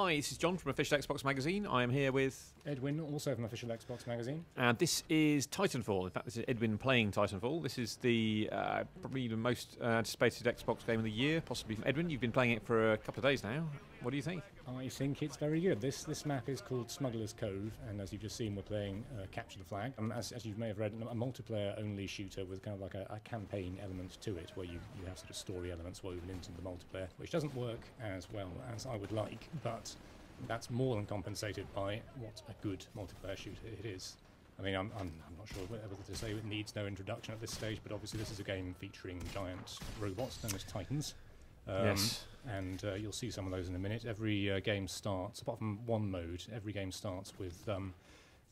Hi, this is John from Official Xbox Magazine. I am here with Edwin, also from Official Xbox Magazine. And this is Titanfall. In fact, this is Edwin playing Titanfall. This is the probably the most anticipated Xbox game of the year, possibly from Edwin. You've been playing it for a couple of days now. What do you think? I think it's very good. This map is called Smuggler's Cove, and as you've just seen, we're playing Capture the Flag. As you may have read, a multiplayer-only shooter with kind of like a campaign element to it, where you have sort of story elements woven into the multiplayer, which doesn't work as well as I would like, but that's more than compensated by what a good multiplayer shooter it is. I mean, I'm not sure whether to say it needs no introduction at this stage, but obviously this is a game featuring giant robots known as Titans. Yes. And you'll see some of those in a minute. Every game starts, apart from one mode, every game starts with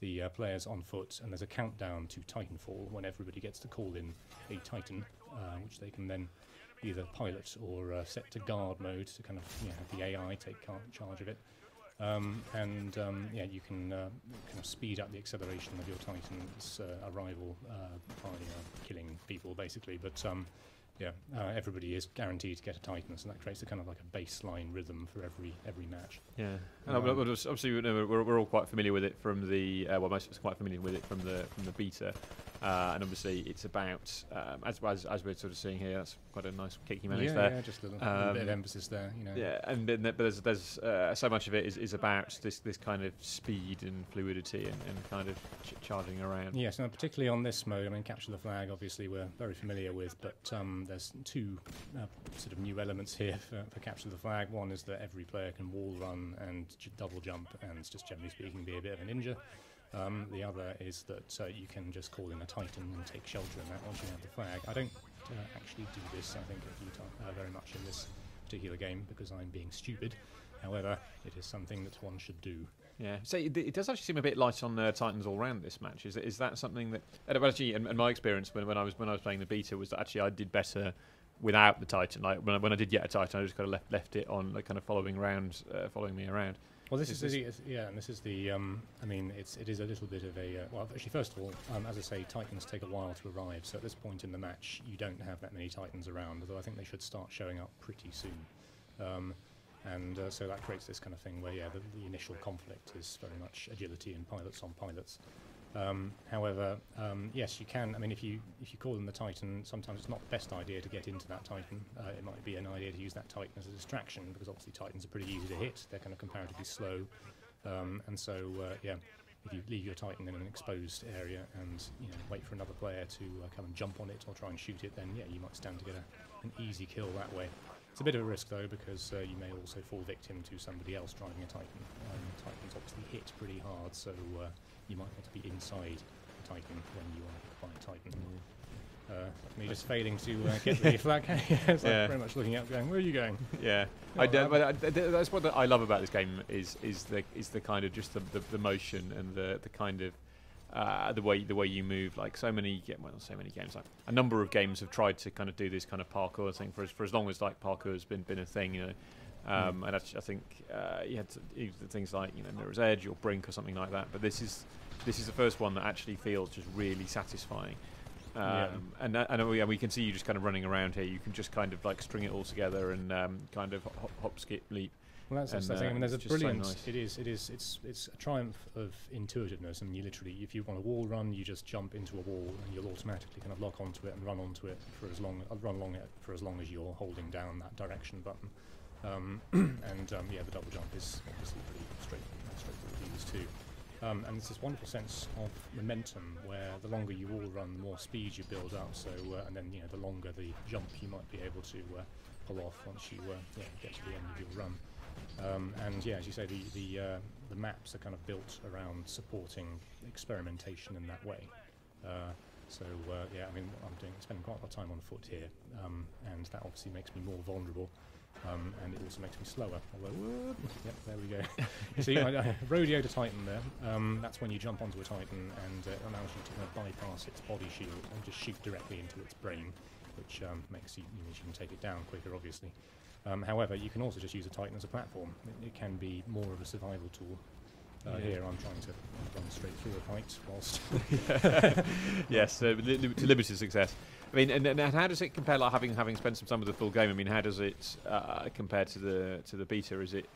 the players on foot, and there's a countdown to Titanfall when everybody gets to call in a Titan, which they can then either pilot or set to guard mode to kind of have the AI take charge of it. You can kind of speed up the acceleration of your Titan's arrival by killing people, basically. But everybody is guaranteed to get a Titan, so that creates a kind of like a baseline rhythm for every match. Yeah, obviously we're all quite familiar with it from the most of us are quite familiar with it from the beta, and obviously it's about as we're sort of seeing here. That's quite a nice kicky manage there. Yeah, just a little bit of emphasis there. Yeah, and then, but there's so much of it is about this kind of speed and fluidity and kind of charging around. Yes, now particularly on this mode, I mean, Capture the Flag, obviously we're very familiar with, but there's two sort of new elements here for Capture the Flag. One is that every player can wall run and double jump, and just generally speaking be a bit of a ninja. The other is that you can just call in a Titan and take shelter in that once you have the flag. I don't actually do this, I think, very much in this particular game because I'm being stupid. However, it is something that one should do. Yeah, so it does actually seem a bit light on Titans all round this match. Is that something that actually, and my experience when I was playing the beta was that actually I did better without the Titan. Like when I did get a Titan, I just kind of left it on, like, kind of following me around. Well, this is the I mean, it is a little bit of a well, actually, first of all, as I say, Titans take a while to arrive. So at this point in the match, you don't have that many Titans around. Although I think they should start showing up pretty soon. So that creates this kind of thing where, the initial conflict is very much agility and pilots on pilots. However, yes, you can. I mean, if you call in the Titan, sometimes it's not the best idea to get into that Titan. It might be an idea to use that Titan as a distraction, because obviously Titans are pretty easy to hit. They're kind of comparatively slow, if you leave your Titan in an exposed area and wait for another player to come and jump on it or try and shoot it, then you might stand to get an easy kill that way. It's a bit of a risk though, because you may also fall victim to somebody else driving a Titan. Titans obviously hit pretty hard, so you might want to be inside the Titan when you are hit by a Titan. Me just failing to get the flag. It's very much looking out, going, "Where are you going?" Yeah, that's what I love about this game is the kind of just the motion and the kind of the way you move. Like so many games, like a number of games have tried to kind of do this kind of parkour thing for as long as like parkour has been a thing, And I think you had things like Mirror's Edge or Brink or something like that. But this is the first one that actually feels just really satisfying. And we can see you just kind of running around here. You can just kind of like string it all together and kind of hop, skip, leap. Well, that's the thing. I mean, there's a brilliant. So nice. It's a triumph of intuitiveness. I mean, you literally, if you want a wall run, you just jump into a wall and you'll automatically kind of lock onto it and run onto it for as long as you're holding down that direction button. The double jump is obviously pretty straightforward to use too. And there's this wonderful sense of momentum where the longer you wall run, the more speed you build up. So and then the longer the jump you might be able to pull off once you get to the end of your run. As you say, the maps are kind of built around supporting experimentation in that way. I mean, I'm spending quite a lot of time on foot here, and that obviously makes me more vulnerable. And it also makes me slower. Although, there we go. You see, I rodeo to Titan there. That's when you jump onto a Titan and it allows you to kind of bypass its body shield and just shoot directly into its brain, which makes you can take it down quicker, obviously. However, you can also just use a Titan as a platform. It can be more of a survival tool. Here I'm trying to run straight through a fight whilst... Yes, to limited success. I mean, and how does it compare? Like having spent some time with the full game. I mean, how does it compare to the beta? Is it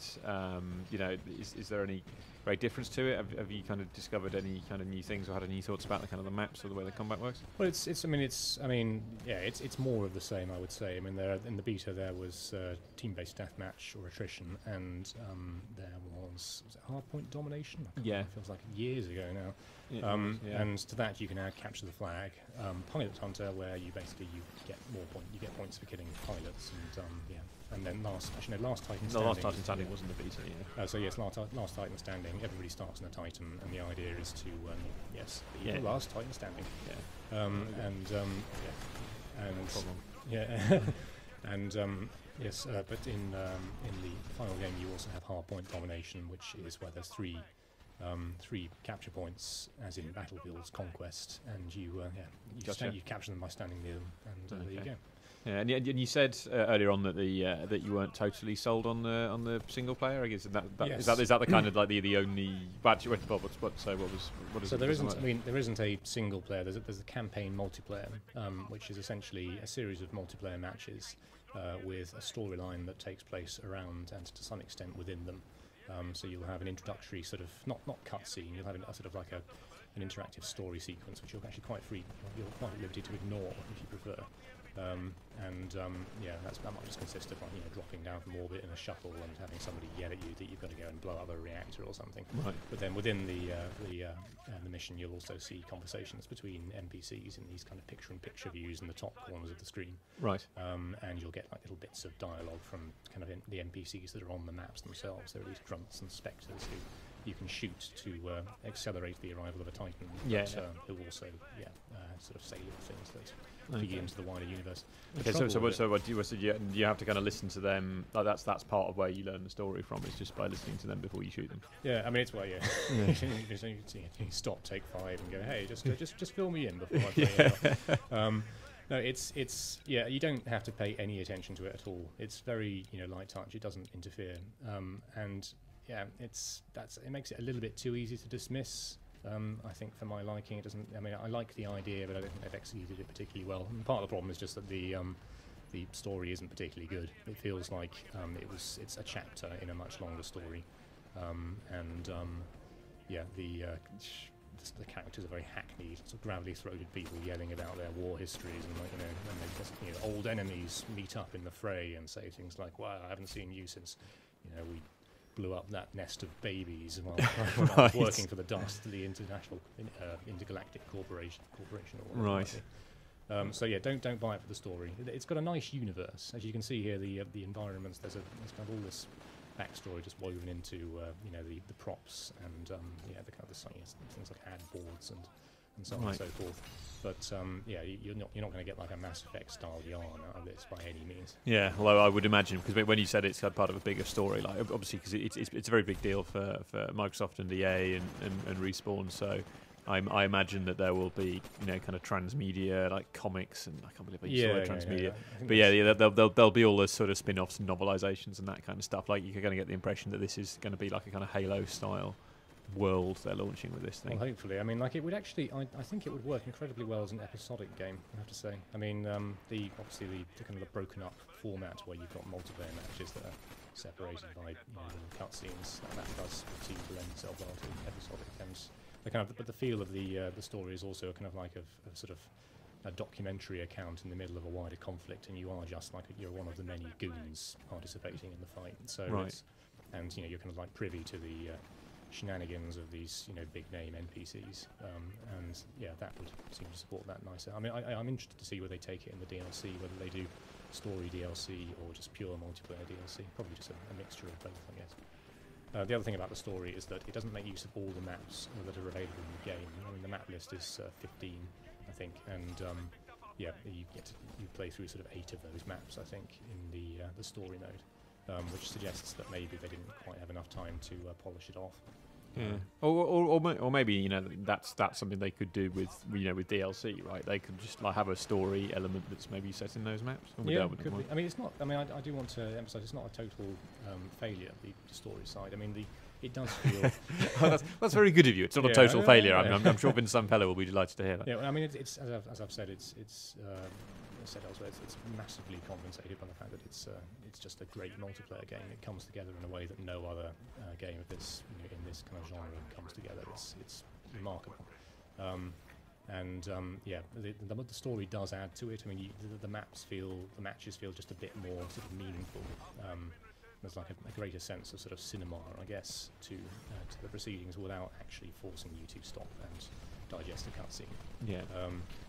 is there any great difference to it? Have you kind of discovered any kind of new things or had any thoughts about the kind of the maps or the way the combat works? Well, it's more of the same, I would say. I mean, in the beta there was team-based deathmatch or attrition, and there was it hardpoint domination? Yeah, it feels like years ago now. And to that you can add capture the flag, pilot hunter, where you get you get points for killing pilots, and then last Titan Standing. The last Titan Standing wasn't the beta, yeah. So yes, last Titan Standing. Everybody starts in a Titan, and the idea is to be the last Titan Standing. Yeah. But in the final game you also have hardpoint domination, which is where there's three capture points, as in Battlefield's Conquest, and you capture them by standing near them, and there you go. Yeah, and you said earlier on that that you weren't totally sold on the single player. I guess yes. is that the kind of like the only? What is so it? there isn't. I mean, there isn't a single player. There's a campaign multiplayer, which is essentially a series of multiplayer matches with a storyline that takes place around and to some extent within them. So you'll have an introductory sort of not cutscene. You'll have a sort of like an interactive story sequence, which you're actually quite free. You're quite at liberty to ignore if you prefer. That might just consist of dropping down from orbit in a shuttle and having somebody yell at you that you've got to go and blow up a reactor or something. Right. But then within the mission, you'll also see conversations between NPCs in these kind of picture-in-picture views in the top corners of the screen. Right. And you'll get like little bits of dialogue from kind of the NPCs that are on the maps themselves. There are these grunts and spectres who you can shoot to accelerate the arrival of a Titan. Who also sort of say little things that feed into the wider universe. Okay, so what do you have to kind of listen to them? Like that's part of where you learn the story from. Is just by listening to them before you shoot them. Yeah, I mean it's you stop, take 5, and go, hey, just fill me in before I play. No, it's you don't have to pay any attention to it at all. It's very light touch. It doesn't interfere, it makes it a little bit too easy to dismiss. I think for my liking, it doesn't. I mean, I like the idea, but I don't think they've executed it particularly well. And part of the problem is just that the story isn't particularly good. It feels like it's a chapter in a much longer story, the characters are very hackneyed, sort of gravelly-throated people yelling about their war histories, and when they old enemies meet up in the fray and say things like, "Well, I haven't seen you since we blew up that nest of babies while I was working for the dastardly intergalactic corporation or whatever." Right. Don't buy it for the story. It's got a nice universe, as you can see here. The environments. There's kind of all this backstory just woven into the props and the kind of things like ad boards and so on and so forth. But you're not going to get like a Mass Effect style yarn out of this by any means. Yeah, although I would imagine, because when you said it's part of a bigger story, like obviously because it's a very big deal for Microsoft and EA and Respawn, so I imagine that there will be kind of transmedia, like comics, and I can't believe I used the word transmedia. But there'll be all those sort of spin-offs and novelizations and that kind of stuff. Like you're going to get the impression that this is going to be like a kind of Halo style world they're launching with this thing. Well, hopefully. I mean, like it would actually. I think it would work incredibly well as an episodic game, I have to say. I mean, obviously the kind of the broken up format where you've got multiplayer matches that are separated by little cutscenes, that does seem to lend itself well to episodic. And but the feel of the story is also kind of like a sort of a documentary account in the middle of a wider conflict, and you are just like you're one of the many goons participating in the fight. So you're kind of like privy to the shenanigans of these big name NPCs, that would seem to support that nicer. I mean, I'm interested to see where they take it in the DLC, whether they do story DLC or just pure multiplayer DLC. Probably just a mixture of both, I guess. The other thing about the story is that it doesn't make use of all the maps that are available in the game. I mean, the map list is 15, I think, and you play through sort of 8 of those maps, I think, in the story mode, which suggests that maybe they didn't quite have enough time to polish it off. Yeah. Or maybe that's something they could do with with DLC, right? They could just like have a story element that's maybe set in those maps. Could be. I mean, it's not. I mean, I do want to emphasise it's not a total failure, the story side. I mean, it does feel. Oh, that's very good of you. It's not a total failure. Yeah. I'm sure Vince Sampella will be delighted to hear that. Yeah, well, I mean, it's as I've said, it's said elsewhere, it's massively compensated by the fact that it's just a great multiplayer game. It comes together in a way that no other game of this in this kind of genre comes together. It's remarkable. The story does add to it. I mean, the matches feel just a bit more sort of meaningful. There's like a greater sense of sort of cinema, I guess, to the proceedings without actually forcing you to stop and digest a cutscene. Yeah.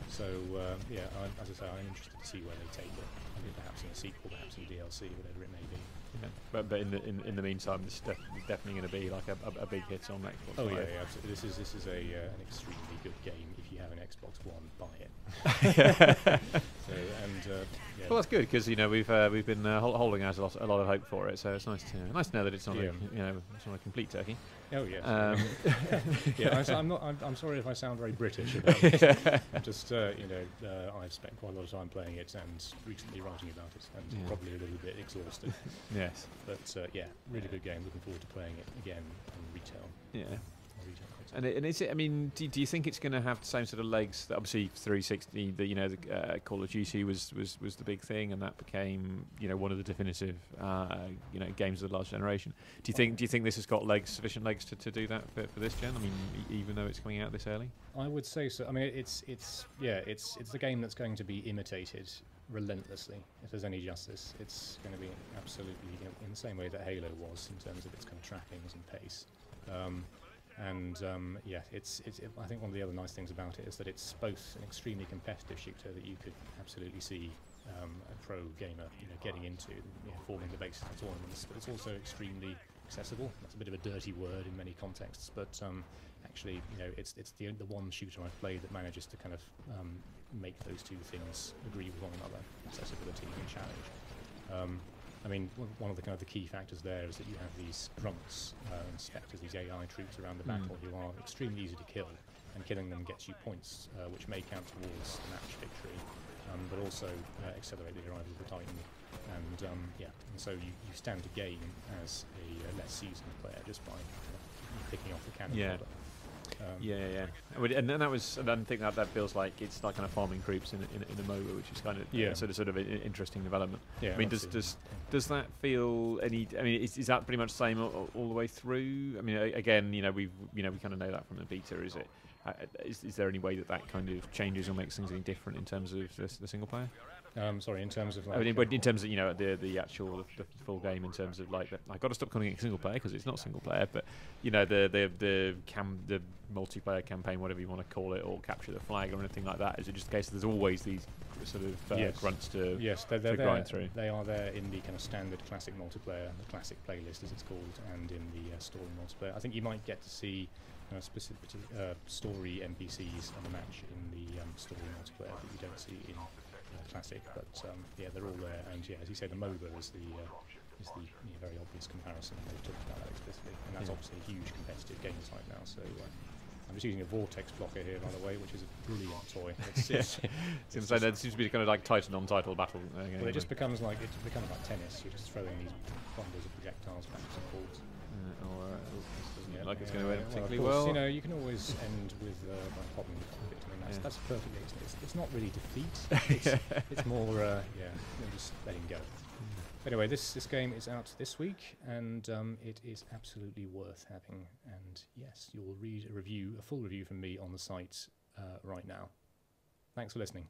As I say, I'm interested to see where they take it. I mean, perhaps in a sequel, perhaps in DLC, whatever it may be. Yeah. But in the meantime, it's definitely going to be like a big hit on Xbox. Oh Live. yeah, absolutely. This is an extremely good game. If you have an Xbox One, buy it. Well, that's good because we've been holding out a lot of hope for it. So it's nice to know that it's not it's not a complete turkey. Oh yes. I'm sorry if I sound very British about it. Just I've spent quite a lot of time playing it and recently writing about it, and probably a little bit exhausted. Yes. But really good game. Looking forward to playing it again on retail. Yeah. And is it? I mean, do you think it's going to have the same sort of legs that obviously 360? The Call of Duty was the big thing, and that became one of the definitive games of the last generation. Do you think this has got sufficient legs to do that for this gen? I mean, even though it's coming out this early. I would say so. I mean, it's the game that's going to be imitated relentlessly. If there's any justice, it's going to be absolutely in the same way that Halo was in terms of its kind of trappings and pace. I think one of the other nice things about it is that it's both an extremely competitive shooter that you could absolutely see a pro gamer getting into, forming the basis of tournaments, but it's also extremely accessible. That's a bit of a dirty word in many contexts, but actually, it's the one shooter I've played that manages to kind of make those two things agree with one another: accessibility and challenge. I mean, one of the kind of the key factors there is that you have these grunts and spectres, these AI troops around the battle who are extremely easy to kill, and killing them gets you points which may count towards the match victory, but also accelerate the arrival of the Titan. And so you stand to gain as a less seasoned player just by picking off the cannon fodder. And then I think that feels like it's like kind of farming creeps in a MOBA, which is kind of sort of an interesting development. Yeah, I mean, does that feel any? I mean, is that pretty much the same all the way through? I mean, again, we kind of know that from the beta. Is it? Is there any way that kind of changes or makes things any different in terms of the single player? Sorry, in terms of in terms of the actual the full game, in terms of like I got to stop calling it single player because it's not single player, but the multiplayer campaign, whatever you want to call it, or capture the flag or anything like that. Is it just the case that there's always these sort of grunts to grind through? They are there in the kind of standard classic multiplayer, the classic playlist as it's called, and in the story multiplayer. I think you might get to see specific story NPCs on the match in the story multiplayer that you don't see in classic, but they're all there, and as you say, the MOBA is the very obvious comparison. They've talked about that explicitly, and that's obviously a huge competitive game type now. So I'm just using a vortex blocker here, by the way, which is a brilliant toy. There seems to be kind of like Titan Untitled battle. Well, it becomes like tennis. You're just throwing these bundles of projectiles backwards and forwards. It's going to end particularly well. You can always end with by popping the cockpit. I mean, that's perfectly. It's not really defeat. It's more just letting go. Anyway, this game is out this week, and it is absolutely worth having. And yes, you'll read a full review from me on the site right now. Thanks for listening.